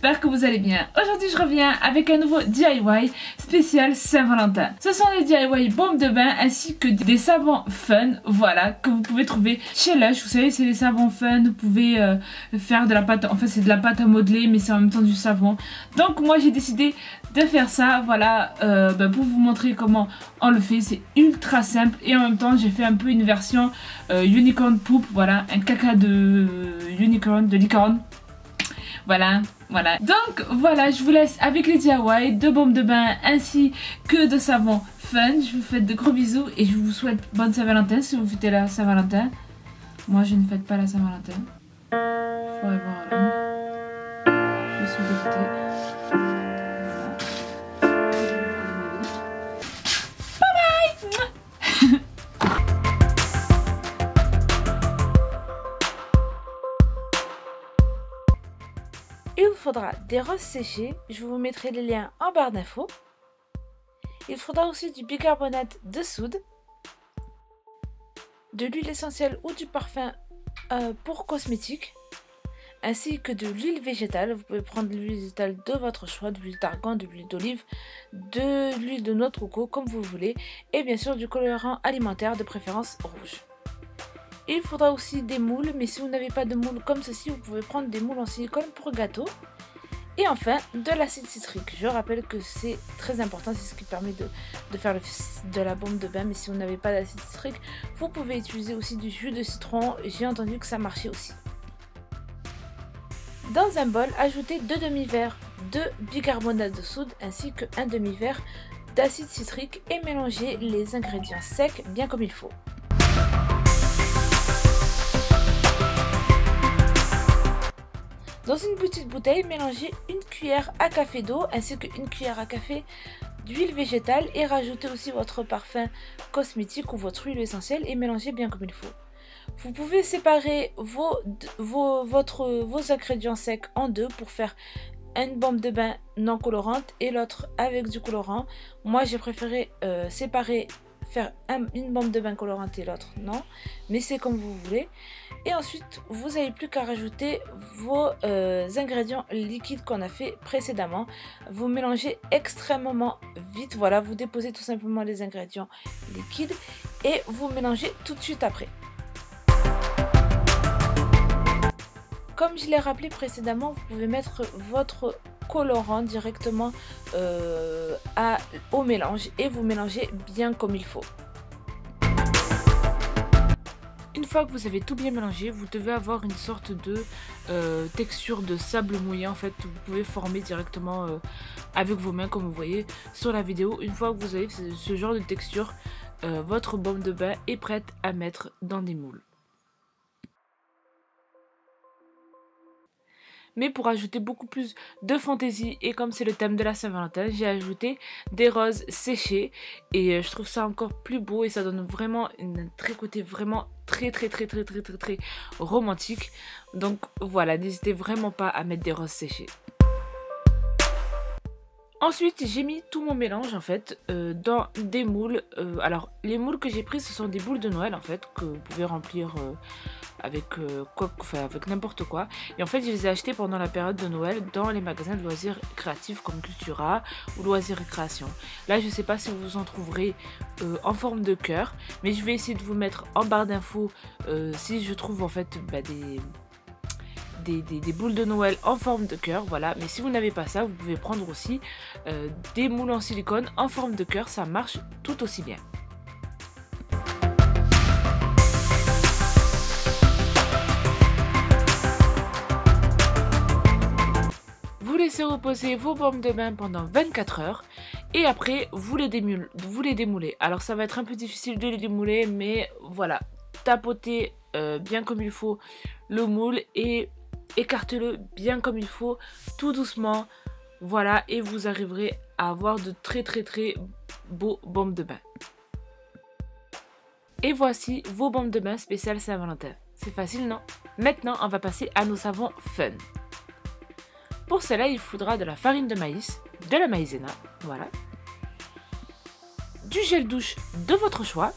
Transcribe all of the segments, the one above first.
j'espère que vous allez bien. Aujourd'hui je reviens avec un nouveau DIY spécial Saint-Valentin. Ce sont des DIY bombes de bain ainsi que des savons fun, voilà, que vous pouvez trouver chez Lush. Vous savez, c'est des savons fun, vous pouvez faire de la pâte, en fait c'est de la pâte à modeler mais c'est en même temps du savon. Donc moi j'ai décidé de faire ça, voilà, pour vous montrer comment on le fait. C'est ultra simple et en même temps j'ai fait un peu une version unicorn poop, voilà, un caca de unicorn, de licorne. Voilà. Donc voilà, je vous laisse avec les DIY de bombes de bain ainsi que de savon fun. Je vous fais de gros bisous et je vous souhaite bonne Saint-Valentin si vous fêtez la Saint-Valentin. Moi je ne fête pas la Saint-Valentin. Forever alone. Je suis dégoûtée. Il vous faudra des roses séchées, je vous mettrai les liens en barre d'infos. Il faudra aussi du bicarbonate de soude, de l'huile essentielle ou du parfum pour cosmétique, ainsi que de l'huile végétale. Vous pouvez prendre l'huile végétale de votre choix, de l'huile d'argan, de l'huile d'olive, de l'huile de noix de coco, comme vous voulez, et bien sûr du colorant alimentaire de préférence rouge. Il faudra aussi des moules, mais si vous n'avez pas de moules comme ceci, vous pouvez prendre des moules en silicone pour gâteau. Et enfin, de l'acide citrique. Je rappelle que c'est très important, c'est ce qui permet de faire de la bombe de bain. Mais si vous n'avez pas d'acide citrique, vous pouvez utiliser aussi du jus de citron. J'ai entendu que ça marchait aussi. Dans un bol, ajoutez 2 demi-verres de bicarbonate de soude ainsi que 1 demi-verre d'acide citrique et mélangez les ingrédients secs bien comme il faut. Dans une petite bouteille, mélangez une cuillère à café d'eau ainsi qu'une cuillère à café d'huile végétale et rajoutez aussi votre parfum cosmétique ou votre huile essentielle et mélangez bien comme il faut. Vous pouvez séparer vos ingrédients secs en deux pour faire une bombe de bain non colorante et l'autre avec du colorant. Moi j'ai préféré séparer, faire une bombe de bain colorante et l'autre non, mais c'est comme vous voulez. Et ensuite vous n'avez plus qu'à rajouter vos ingrédients liquides qu'on a fait précédemment. Vous mélangez extrêmement vite, voilà, vous déposez tout simplement les ingrédients liquides et vous mélangez tout de suite après. Comme je l'ai rappelé précédemment, vous pouvez mettre votre colorant directement au mélange et vous mélangez bien comme il faut. Une fois que vous avez tout bien mélangé, vous devez avoir une sorte de texture de sable mouillé en fait. Vous pouvez former directement avec vos mains comme vous voyez sur la vidéo. Une fois que vous avez ce genre de texture, votre bombe de bain est prête à mettre dans des moules. Mais pour ajouter beaucoup plus de fantaisie et comme c'est le thème de la Saint-Valentin, j'ai ajouté des roses séchées et je trouve ça encore plus beau et ça donne vraiment un côté vraiment très romantique. Donc voilà, n'hésitez vraiment pas à mettre des roses séchées. Ensuite, j'ai mis tout mon mélange en fait dans des moules. Alors, les moules que j'ai pris, ce sont des boules de Noël en fait que vous pouvez remplir avec avec n'importe quoi. Et en fait, je les ai achetés pendant la période de Noël dans les magasins de loisirs créatifs comme Cultura ou Loisirs et Création. Là, je ne sais pas si vous en trouverez en forme de cœur, mais je vais essayer de vous mettre en barre d'infos si je trouve en fait des boules de Noël en forme de cœur, voilà. Mais si vous n'avez pas ça, vous pouvez prendre aussi des moules en silicone en forme de cœur, ça marche tout aussi bien. Vous laissez reposer vos bombes de bain pendant 24 heures et après vous les démoulez. Alors ça va être un peu difficile de les démouler, mais voilà, tapotez bien comme il faut le moule et écartez-le bien comme il faut, tout doucement, voilà, et vous arriverez à avoir de très beaux bombes de bain. Et voici vos bombes de bain spéciales Saint-Valentin. C'est facile, non? Maintenant, on va passer à nos savons fun. Pour cela, il faudra de la farine de maïs, de la maïzena, voilà, du gel douche de votre choix,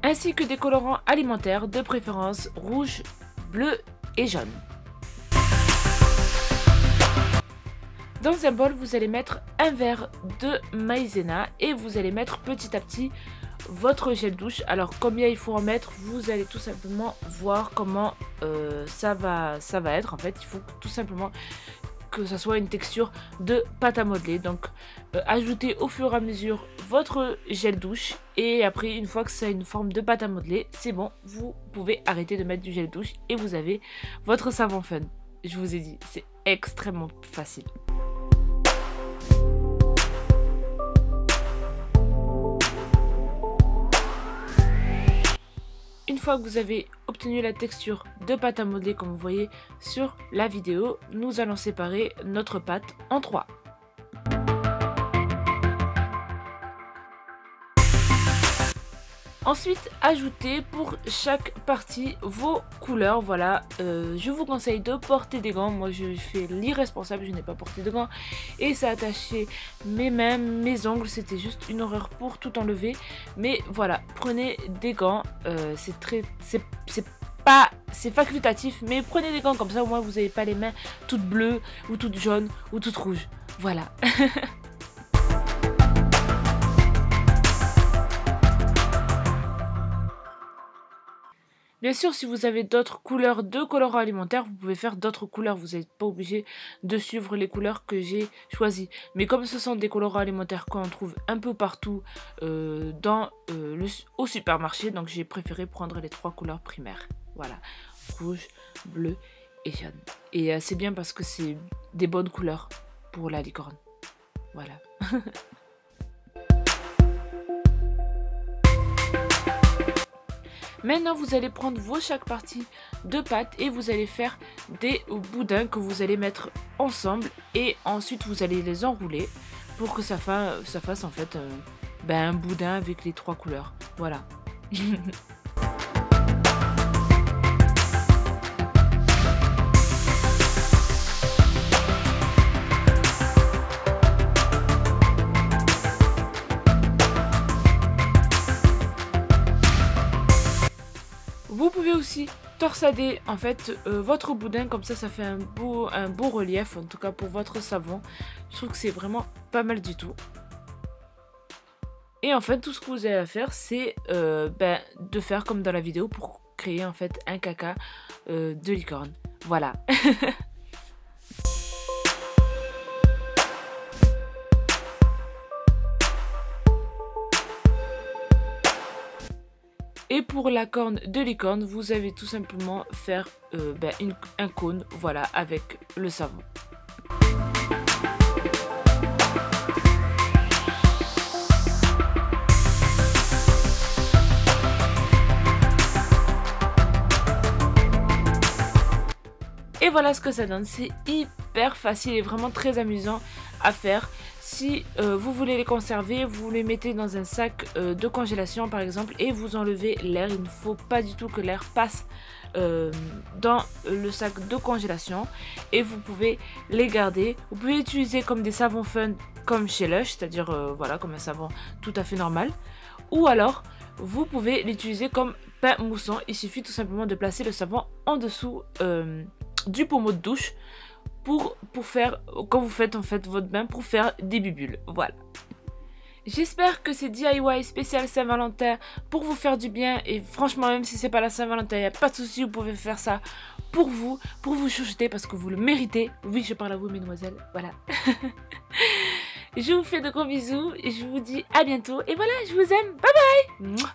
ainsi que des colorants alimentaires de préférence rouge, bleu et jaune. Dans un bol, vous allez mettre un verre de maïzena et vous allez mettre petit à petit votre gel douche. Alors combien il faut en mettre, vous allez tout simplement voir comment ça va être. En fait, il faut tout simplement que ça soit une texture de pâte à modeler. Donc ajoutez au fur et à mesure votre gel douche et après, une fois que ça a une forme de pâte à modeler, c'est bon, vous pouvez arrêter de mettre du gel douche et vous avez votre savon fun. Je vous ai dit, c'est extrêmement facile. Une fois que vous avez obtenu la texture de pâte à modeler comme vous voyez sur la vidéo, nous allons séparer notre pâte en 3. Ensuite, ajoutez pour chaque partie vos couleurs. Voilà, je vous conseille de porter des gants. Moi, je fais l'irresponsable, je n'ai pas porté de gants. Et ça a attaché mes mains, mes ongles. C'était juste une horreur pour tout enlever. Mais voilà, prenez des gants. C'est facultatif, mais prenez des gants comme ça. Au moins, vous n'avez pas les mains toutes bleues ou toutes jaunes ou toutes rouges. Voilà. Bien sûr, si vous avez d'autres couleurs de colorants alimentaires, vous pouvez faire d'autres couleurs. Vous n'êtes pas obligé de suivre les couleurs que j'ai choisies. Mais comme ce sont des colorants alimentaires qu'on trouve un peu partout au supermarché, donc j'ai préféré prendre les 3 couleurs primaires. Voilà, rouge, bleu et jaune. Et c'est bien parce que c'est des bonnes couleurs pour la licorne. Voilà. Maintenant, vous allez prendre chaque partie de pâte et vous allez faire des boudins que vous allez mettre ensemble. Et ensuite, vous allez les enrouler pour que ça fasse en fait un boudin avec les 3 couleurs. Voilà. Vous pouvez aussi torsader en fait votre boudin, comme ça fait un beau relief, en tout cas pour votre savon. Je trouve que c'est vraiment pas mal du tout. Et en fait tout ce que vous avez à faire c'est de faire comme dans la vidéo pour créer en fait un caca de licorne. Voilà. Et pour la corne de licorne, vous avez tout simplement faire un cône, voilà, avec le savon. Et voilà ce que ça donne, c'est hyper facile et vraiment très amusant à faire. Si vous voulez les conserver, vous les mettez dans un sac de congélation par exemple et vous enlevez l'air. Il ne faut pas du tout que l'air passe dans le sac de congélation et vous pouvez les garder. Vous pouvez l'utiliser comme des savons fun comme chez Lush, c'est-à-dire voilà, comme un savon tout à fait normal. Ou alors vous pouvez l'utiliser comme pain moussant. Il suffit tout simplement de placer le savon en dessous du pommeau de douche pour faire, quand vous faites en fait votre bain, pour faire des bulles. Voilà. J'espère que ces DIY spécial Saint-Valentin pour vous faire du bien, et franchement même si c'est pas la Saint-Valentin, il n'y a pas de souci, vous pouvez faire ça pour vous chouchouter parce que vous le méritez. Oui, je parle à vous mesdemoiselles, voilà. Je vous fais de gros bisous et je vous dis à bientôt et voilà, je vous aime, bye bye.